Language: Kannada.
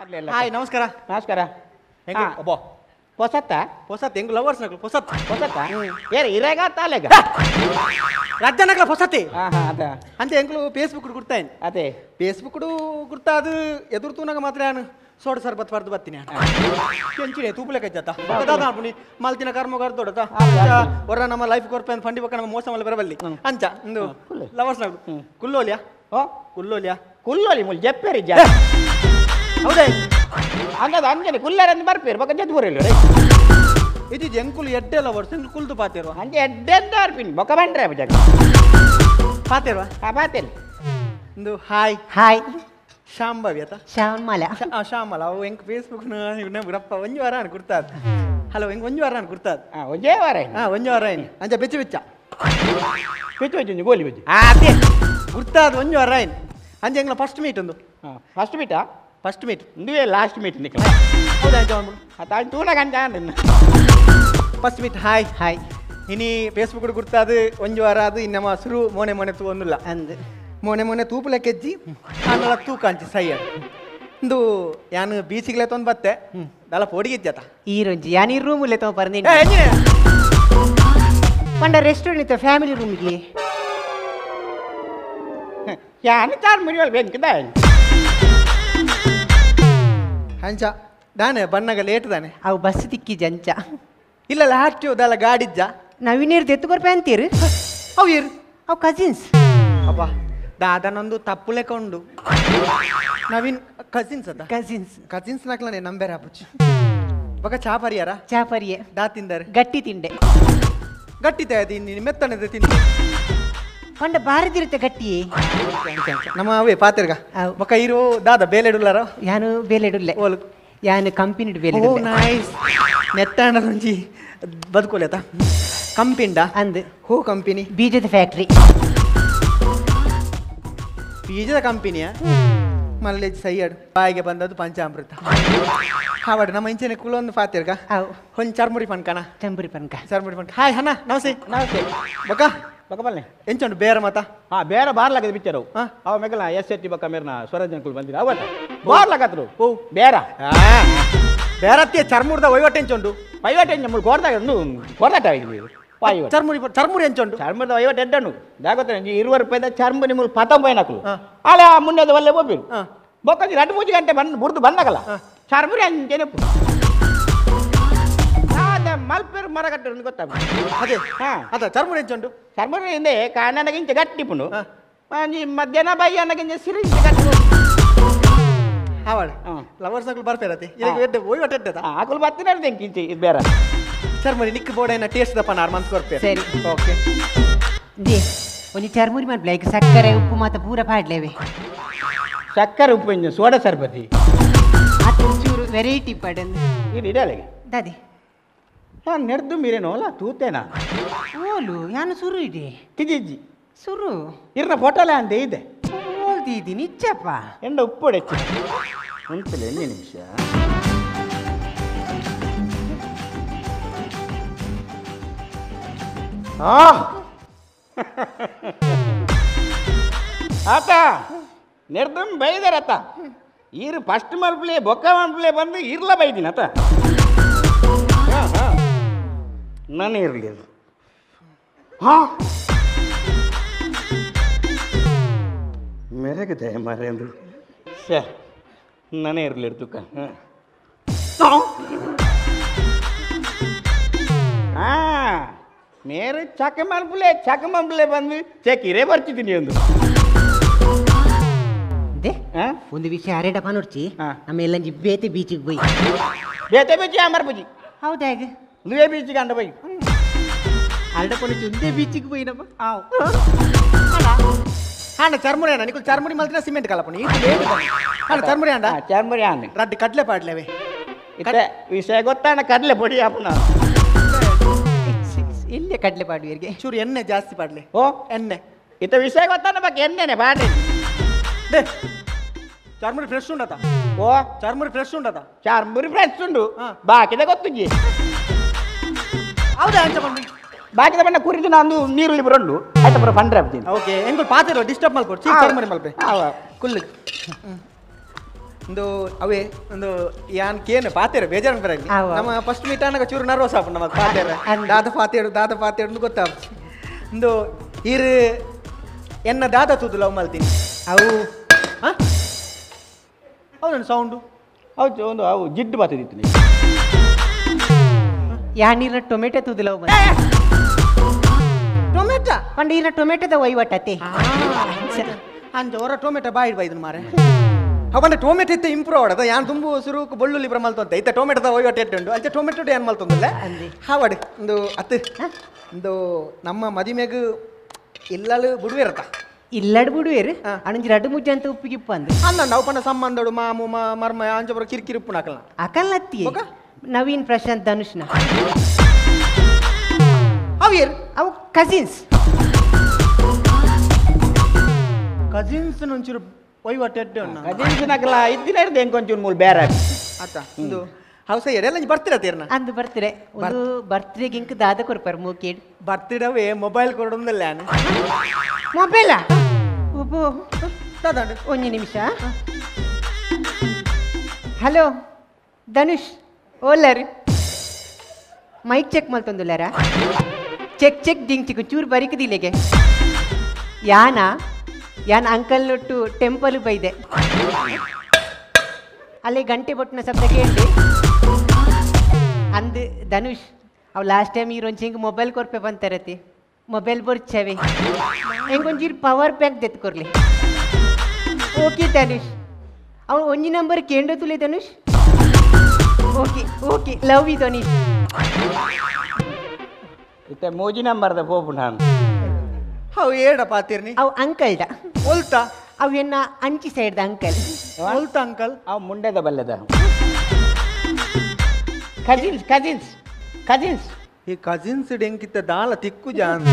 ಹಾಯ್ ನಮಸ್ಕಾರ ನಮಸ್ಕಾರ ಹೆಂಗ ಒಬ್ಬ ಹೊಸತ್ತ ಹೊಸತ್ ಹೆಂಗ್ ಲವರ್ಸ್ ನಕ್ಲು ಹೊಸತ್ ಹೊಸತ್ತ ಏರ್ ಇರಾಗ ತಾಲೆಗ ರಾಜ್ಯ ನಕ್ಲ ಹೊಸತಿ ಅದ ಅಂತ ಹೆಂಗ್ಲು ಫೇಸ್ಬುಕ್ ಗುರ್ತಾಯಿನ್ ಅದೇ ಫೇಸ್ಬುಕ್ ಗುರ್ತಾ ಅದು ಎದುರ್ತೂನಾಗ ಮಾತ್ರ ನಾನು ಸೋಡ ಸರ್ಬತ್ ಬರ್ದು ಬರ್ತೀನಿ ಕೆಂಚಿನ ತೂಪಲೆ ಕಜ್ಜತ್ತ ಅನ್ಪುನಿ ಮಲ್ತಿನ ಕರ್ಮ ಕರ್ದೊಡತ ಹೊರ ನಮ್ಮ ಲೈಫ್ ಕೊರ್ಪೆ ಫಂಡಿ ಬಕ್ಕ ನಮ್ಮ ಮೋಸ ಮಲ್ಲ ಬರಬಲ್ಲಿ ಅಂಚ ಒಂದು ಲವರ್ಸ್ ನಗು ಕುಲ್ಲೋಲಿಯಾ ಕುಲ್ಲೋಲಿಯಾ ಕುಲ್ಲೋಲಿ ಮುಲ್ ಜಪ್ಪೇರಿ ಜಾ ಹೌದೇ ಹಂಗದ ಹಂಗೇನೆ ಕುಲ್ಲರಂದು ಬರ್ಪೇರು ಬಕ್ಕ ಜದ್ದು ಬರಲ್ಲ ಇದು ಎಂಕುಲ್ ಎಡ್ಡೆ ಲವರ್ಸ್ ಎಂಕುಲ್ ಕುಲ್ದು ಪಾತಿರುವ ಹಂಗೆ ಎಡ್ಡೆಂದ ಅರ್ಪಿನ್ ಬೊಕ್ಕ ಬಂಡ್ರೆ ಬಜಾಗ ಪಾತಿರುವ ಪಾತೇನೆ ಒಂದು ಹಾಯ್ ಹಾಯ್ ಶಾಂಭವಿ ಆತ ಶ್ಯಾಮಲ ಶ್ಯಾಮಲ ಅವು ಹೆಂಗ್ ಫೇಸ್ಬುಕ್ ರಪ್ಪ ಒಂಜು ವಾರ ಅನ್ ಕುರ್ತಾದ ಹಲೋ ಹೆಂಗ್ ಒಂಜು ವಾರ ಅನ್ ಕುರ್ತಾದ ಒಂಜೇ ವಾರ ಒಂಜು ವಾರ ಏನು ಅಂಚ ಬೆಚ್ಚ ಬೆಚ್ಚ ಬೆಚ್ಚ ಬೆಚ್ಚ ಗೋಲಿ ಬೆಚ್ಚ ಅದೇ ಗುರ್ತಾದ ಒಂಜು ವಾರ ಏನು ಅಂಚೆ ಹೆಂಗ್ಲ ಫಸ್ಟ್ ಮೀಟ್ ಒಂದು ಫಸ್ಟ್ ಮೀಟಾ ಫಸ್ಟ್ ಮೀಟ್ ಇಂದುವೇ ಲಾಸ್ಟ್ ಮೀಟ್ ನಿಕ್ಕ ಹೌದಾ ಅಂಚ ಒಂದು ಅತ್ತ ತೂನ ಗಂಟ ಫಸ್ಟ್ ಮೀಟ್ ಹಾಯ್ ಹಾಯ್ ಇನಿ ಫೇಸ್ಬುಕ್ ಗುರ್ತಾದ ಒಂಜು ವಾರ ಅದು ಇನ್ನಮ್ಮ ಸುರು ಮೋನೆ ಮೋನೆ ತೂ ಒಂದಿಲ್ಲ ಅಂದ್ ಮೋನೆ ಮೋನೆ ತೂಪುಲೆ ಕೆಜ್ಜಿ ಆಮೇಲೆ ತೂಕ ಅಂಚಿ ಸೈಯಡ್ ಇಂದು ಯಾನು ಬೀಚಿಗೆ ತೊಂದು ಬತ್ತೆ ದಲ ಪೋಡಿಗಿಜ್ಜತ ಈ ರಂಜಿ ಯಾನಿ ರೂಮುಲೆ ತಗೋ ಬರ್ನಿ ಪಂಡ ರೆಸ್ಟೋರೆಂಟ್ ಇತ್ತು ಫ್ಯಾಮಿಲಿ ರೂಮಿಗೆ ಯಾನು ಚಾರ್ ಮುರಿಯೋಲ್ ಬೆಂಕಿದ ಹಂಚ ದಾನೆ ಬಣ್ಣಗ ಲೇಟ್ ದಾನೆ ಅವು ಬಸ್ ತಿಕ್ಕಿ ಜಂಚ ಇಲ್ಲ ಲಾಸ್ಟ್ ದಲ್ಲ ಗಾಡಿಜ್ಜ ನವೀನೇರ್ದು ಎತ್ತುಕೊರ್ಪೆ ಅಂತೀರು ಅವು ಇರು ಅವು ಕಸಿನ್ಸ್ ಅಪ್ಪ ದಾದನೊಂದು ತಪ್ಪು ಲೆಕ್ಕ ಉಂಡು ನವೀನ್ ಕಸಿನ್ಸ್ ಅದ ಕಸಿನ್ಸ್ ಕಸಿನ್ಸ್ ನಾಕ್ಲನೆ ನಂಬೇರ ಅಪ್ಪುಚ್ಚಿ ಬಕ ಚಾ ಪರಿಯಾರ ಚಾಪರಿಯೆ ದಾ ತಿಂದಾರೆ ಗಟ್ಟಿ ತಿಂಡೆ ಗಟ್ಟಿ ತಯದಿ ನೀನು ಮೆತ್ತನದ ತಿಂದು ಪಂಡ ಬಾರದಿರುತ್ತೆ ಗಟ್ಟಿ ನಮ್ಮ ಅವೇ ಪಾತಿರ್ಗ ಅವು. ಬಕ ಇರೋ ದಾದ ಬೇಲೆಡುಲ್ಲಾರ ಯಾನು ಬೇಲೆಡುಲ್ಲೆ ಓಲು ಯಾನು ಕಂಪನಿ ಬೇಲೆ ಓ ನೈಸ್ ನೆತ್ತಾಂಡ ರುಂಜಿ ಬದುಕೋಲೆತ ಕಂಪಿಂಡ ಅಂದ್ ಹೋ ಕಂಪನಿ ಬೀಜದ ಫ್ಯಾಕ್ಟ್ರಿ ಬೀಜದ ಕಂಪನಿಯ ಮಲ್ಲೇಜ್ ಸೈಯಡ್ ಬಾಯಿಗೆ ಬಂದದ್ದು ಪಂಚಾಮೃತ ಹಾವಾಡು ನಮ್ಮ ಇಂಚೆನೆ ಕುಲೊಂದು ಪಾತಿರ್ಗ ಅವು ಹೊಂಚ್ ಚರ್ಮುರಿ ಪನ್ಕನ ಚಂಬುರಿ ಪನ್ಕ ಚರ್ಮುರಿ ಪನ್ಕ ಹಾಯ್ ಹನ್ನ ನಮಸ್ತೆ ನಮಸ್ತೆ ಬಕ ಬೊಕ್ಕ ಬಲ್ಲೆ ಎಂಚುಂಡು ಬೇರೆ ಮತ ಬೇರೆ ಬಾರ್ಲಾಗದ ಬಿಚ್ಚರು ಹಾ. ಅವ ಮೆಗಲ ಎಸ್ ಬಕ್ಕ ಮೇರ್ನ ಸ್ವರಾಜ್ ಅಂಕಲ್ ಬಂದಿರ ಅವತ್ತ ಬಾರ್ಲಾಗತ್ರು ಓ ಬೇರ ಬೇರತ್ತಿ ಚರ್ಮುರ್ದ ಒಯ್ವಟ್ಟೆ ಎಂಚುಂಡು ಪೈವಟೆ ನಮ್ಮಳು ಕೋರ್ದಾಗ ಕೋರ್ದಾಟ ಪಾಯಿವಟ ಚರ್ಮುರಿ ಎಂಚುಂಡು ಚರ್ಮದ ಐವತ್ತು ಎಡ್ಡನು ಜಾಗತ್ತೆ 20 ರೂಪಾಯಿದ ಚರ್ಮ ನಿಮ್ಮಳು 19 ನಕಲು ಹಾ. ಅಲ್ಲ ಮುನ್ನದ ಒಳ್ಳೆ ಬೋಬಿರು ಹಾ. ಬೊಕ್ಕಂಜಿ 2-3 ಗಂಟೆ ಬಂದು ಬುರ್ದು ಬಂದಾಗಲ್ಲ ಚರ್ಮರಿ ಅಂಜನೆ ಮಲ್ಪೇರು ಮರ ಕಟ್ಟರು ಗೊತ್ತಾಗ ಅದೇ ಹಾ ಅದ ಚರ್ಮುರಿ ಎಂಚುಂಡು ಚರ್ಮರಿ ಹಿಂದೆ ಕಾನನಗಿಂಚ ಗಟ್ಟಿಪುಂಡು ಹಾ. ಮಧ್ಯಾಹ್ನ ಬಯ್ಯನಗಿಂಚ ಸಿರಿಂಚ ಗಟ್ಟಿ ಹಾವಾಡು ಹಾ. ಲವರ್ಸ್ ಆಗ್ಲು ಬರ್ಪೇರತಿ ಈಗ ಎಡ್ಡೆ ಒಯ್ವಟ್ಟೆ ಎಡ್ಡೆದ ಆಕಲು ಬತ್ತಿನ ತೆಂಕಿಂಚಿ ಇದು ಬೇರೆ ಚರ್ಮುರಿ ನಿಕ್ ಬೋಡೇನ ಟೇಸ್ಟ್ ದಪ್ಪ ನಾರ್ ಮನ್ಸ್ ಕೊರ್ಪೆ ಸರಿ ಓಕೆ ದೇ ಒಂದು ಚರ್ಮುರಿ ಮಾಡ್ಲ ಈಗ ಸಕ್ಕರೆ ಉಪ್ಪು ಮಾತ ಪೂರ ಪಾಡ್ಲೇವೆ ಸಕ್ಕರೆ ಉಪ್ಪು ಇಂಜ ಸೋಡಾ ಸರ್ಬತಿ ಅದು ಚೂರು ವೆರೈಟಿ ಪಡನ್ ಇದು ಇಡಲಿಗೆ ದಾದಿ ನಾನು ನೆಡ್ದು ಮೀರೇನೋ ಅಲ್ಲ ತೂತೇನಾ ಓಲು ಯಾನು ಸುರು ಇದೆ ತಿಜಿಜ್ಜಿ ಸುರು ಇರ್ನ ಫೋಟೋಲೆ ಅಂತ ಇದೆ ಓಲ್ದಿದಿ ನಿಚ್ಚಪ್ಪ ಎಂಡ ಉಪ್ಪು ಹೆಚ್ಚು ಉಂಟಲ್ಲ ಎಣ್ಣೆ ನಿಮಿಷ ಆತ ನೆಡ್ದು ಬೈದಾರತ್ತ ಈರು ಫಸ್ಟ್ ಮಲ್ಪ್ಲೆ ಬೊಕ್ಕ ಮಲ್ಪ್ಲೆ ಬಂದು ಇರ್ಲ ಬೈದಿನ ಆತ ನಾನು ಇರಲಿ ಅದು ಮೆರಗಿದೆ ಮರೆ ಅಂದ್ರು ಸ ನಾನೇ ಇರಲಿ ತುಕ ಮೇರೆ ಚಕ ಮಲ್ಪುಲೆ ಬಂದು ಚೆಕ್ಕಿರೇ ಬರ್ತಿದ್ದೀನಿ ಒಂದು ದೇ ಒಂದು ವಿಷಯ ಅರೆಡಪ್ಪ ನೋಡ್ಚಿ ಹಾ. ನಮ್ಮ ಎಲ್ಲ ಬೇತೆ ಬೀಚಿಗೆ ಹೋಯ್ ಬೇತೆ ಬೀಚಿ ಅಮರ್ ಬುಜಿ ಹೌದಾಗ ನೀವೇ ಬೀಚಿಗೆ ಅಂಡ ಬೈ ಅರಡಪ್ಪನ ಚುಂದೆ ಬೀಚಿಗೆ ಹೋಯ್ನಪ್ಪ ಹಾಂಡ ಚರ್ಮುರಿ ಅಣ್ಣ ನಿಕುಲ್ ಚರ್ಮುರಿ ಮಲ್ತಿನ ಸಿಮೆಂಟ್ ಕಲಪಣಿ ಹಾಂಡ ಚರ್ಮುರಿ ಅಂಡ ಚಾರ್ಮರಿ ಆನೆ ರಡ್ಡಿ ಕಡ್ಲೆ ಪಾಡ್ಲೇವೆ ಇತ್ತೆ ವಿಷಯ ಗೊತ್ತಾಣ ಕಡಲೆ ಪೊಡಿ ಅಪ್ಪನ ಇಲ್ಲೇ ಕಡ್ಲೆ ಪಾಡುವರಿಗೆ ಚೂರು ಎಣ್ಣೆ ಜಾಸ್ತಿ ಪಾಡ್ಲೆ ಓ ಎಣ್ಣೆ ಇತ್ತ ವಿಷಯ ಗೊತ್ತಾನ ಬಗ್ಗೆ ಎಣ್ಣೆನೆ ಬಾಡಿ ದೇ ಚರ್ಮುರಿ ಫ್ರೆಶ್ ಉಂಡತ ಓ ಚರ್ಮುರಿ ಫ್ರೆಶ್ ಉಂಡತ ಚಾರ್ಮುರಿ ಫ್ರೆಶ್ ಉಂಡು ಹಾ. ಬಾಕಿದ ಗೊತ್ತುಜಿ ಹೌದಾ ಅಂಚ ಬಂದು ಬಾಕಿದ ಬಣ್ಣ ಕುರಿದು ನಾನು ನೀರುಳ್ಳಿ ಬರೋಂಡು ಆಯ್ತಾ ಬರೋ ಪಂಡ್ರೆ ಆಗ್ತೀನಿ ಓಕೆ ಎಂಗುಲ್ ಪಾತಿರೋ ಡಿಸ್ಟರ್ಬ್ ಮಲ್ಕೊಡ್ ಚರ್ಮುರಿ ಮಲ್ಪೆ ಕುಲ್ಲು ಒಂದು ಅವೇ ಒಂದು ಯಾನ್ ಕೇನು ಪಾತೇರ ಬೇಜಾರು ಬರಂಗಿ ನಮ್ಮ ಫಸ್ಟ್ ಮೀಟ್ ಅನ್ನಕ ಚೂರು ನರ್ವಸ್ ಆಪು ನಮಗೆ ಪಾತೇರ ದಾದ ಪಾತೇಡು ಗೊತ್ತಾಗ ಒಂದು ಇರು ಎನ್ನ ದಾದ ತೂದು ಲವ್ ಮಲ್ತೀನಿ ಅವು ಹೌದಣ್ಣ ಸೌಂಡು ಹೌದು ಒಂದು ಅವು ಜಿಡ್ಡು ಬರ್ತದಿತ್ತು ಯಾನೀರ್ನ ಟೊಮೆಟೊ ತೂದು ಲವ್ ಟೊಮೆಟೊ ಪಂಡ ಟೊಮೆಟೊದ ವಹಿವಾಟತೆ ಅಂಜ ಹೊರ ಟೊಮೆಟೊ ಬಾಯಿಡ್ ಬೈದನು ಮಾರೆ ಅವನ ಟೊಮೆಟೊ ಇತ್ತೆ ಇಂಪ್ರೂವ್ ಆಡದ ಯಾನ್ ತುಂಬು ಸುರುಕು ಬಳ್ಳುಳ್ಳಿ ಬರ ಮಲ್ತಂತ ಇತ್ತ ಟೊಮೆಟೊದ ಒಯ್ಯೊಟ್ಟು ಎಟ್ಟುಂಡು ಅಂಚೆ ಟೊಮೆಟೊ ಏನ್ ಮಲ್ತಂದಲ್ಲ ಹಾವಾಡು ಒಂದು ಅತ್ತು ಒಂದು ನಮ್ಮ ಮದಿಮೆಗು ಇಲ್ಲಲು ಬಿಡುವಿರತ್ತ ಇಲ್ಲಡ್ ಬಿಡುವೇರು ಅಣಂಜಿ ರಡ್ಡು ಮುಜ್ಜ ಅಂತ ಉಪ್ಪಿಗಿಪ್ಪ ಅಂದು ಅಂದ ನಾವು ಪಂಡ ಸಂಬಂಧಡು ಮಾಮು ಮರ್ಮ ಅಂಚ ಬರ ಕಿರಿಕಿರಿ ಉಪ್ಪು ಹಾಕಲ್ಲ ಅಕಲ್ನತ್ತಿ ನವೀನ್ ಪ್ರಶಾಂತ್ ಧನುಷ್ನ ಅವೇರ್ ಅವು ಕಸಿನ್ಸ್ ಒಂಚೂರು ಒಯ್ಯೊಟ್ಟು ಎಟ್ಟು ಕಜಿನ್ಸ್ನಾಕಲ್ಲ ಇದ್ದಿನ ಇರ್ದೆ ಹೆಂಗೊಂಚೂರು ಮೂಲ ಬೇರೆ ಆತ ಒಂದು ಹೌಸ ಎಡೆಲ್ಲ ಬರ್ತಿರತ್ತೀರ್ನ ಅಂದು ಬರ್ತಾರೆ ಒಂದು ಬರ್ತ್ಡೇಗೆ ಇಂಕ ದಾದ ಕೊರ್ಪಾರ ಮೂಕೇಡ್ ಬರ್ತಿಡವೇ ಮೊಬೈಲ್ ಕೊಡೊಂದಲ್ಲ ನಾನು ಮೊಬೈಲಾ ಒಬ್ಬ ದಾದಾಂಡು ಒಂದು ನಿಮಿಷ ಹಲೋ ಧನುಷ್ ಓಲರ್ ಮೈಕ್ ಚೆಕ್ ಮಲ್ತೊಂದುಲ್ಲಾರ ಚೆಕ್ ದಿಂಗ್ ಚೂರು ಬರಿಕದಿಲ್ಲೆಗೆ ಯಾನ್ ಅಂಕಲ್ ನೊಟ್ಟು ಟೆಂಪಲ್ ಬೈದೆ ಅಲ್ಲೇ ಗಂಟೆ ಬೊಟ್ಟಿನ ಶಬ್ದ ಕೇಳಿ ಅಂದು ಧನುಷ್ ಅವು ಲಾಸ್ಟ್ ಟೈಮ್ ಈರೊಂಚಿ ಹಿಂಗೆ ಮೊಬೈಲ್ ಕೊರ್ಪೆ ಬಂತಾರತಿ ಮೊಬೈಲ್ ಬರ್ಚವೆ ಹೆಂಗೊಂಚೂರು ಪವರ್ ಬ್ಯಾಂಕ್ ತೆತ್ಕೊರ್ಲಿ ಓಕೆ ಧನುಷ್ ಅವ್ನು ಒಂಜಿ ನಂಬರ್ ಕೇಂದ್ರ ತುಲೆ Dhanush okay love you Dhanush ಇತ್ತೆ ಮೂಜಿ ನಂಬರ್ದ ಪೋಪು ನಾನು ಅವು ಏಡ ಪಾತಿರ್ನಿ ಅವು ಅಂಕಲ್ಡ ಒಲ್ತಾ ಅವು ಎನ್ನ ಅಂಚಿ ಸೈಡ್ದ ಅಂಕಲ್ ಒಲ್ತಾ ಅಂಕಲ್ ಅವು ಮುಂಡೆದ ಬಲ್ಲೆದ ಕಜಿನ್ಸ್ ಈ ಕಜಿನ್ಸ್ ಡೆಂಕಿತ್ತ ದಾಲ ತಿಕ್ಕು ಜಾನ್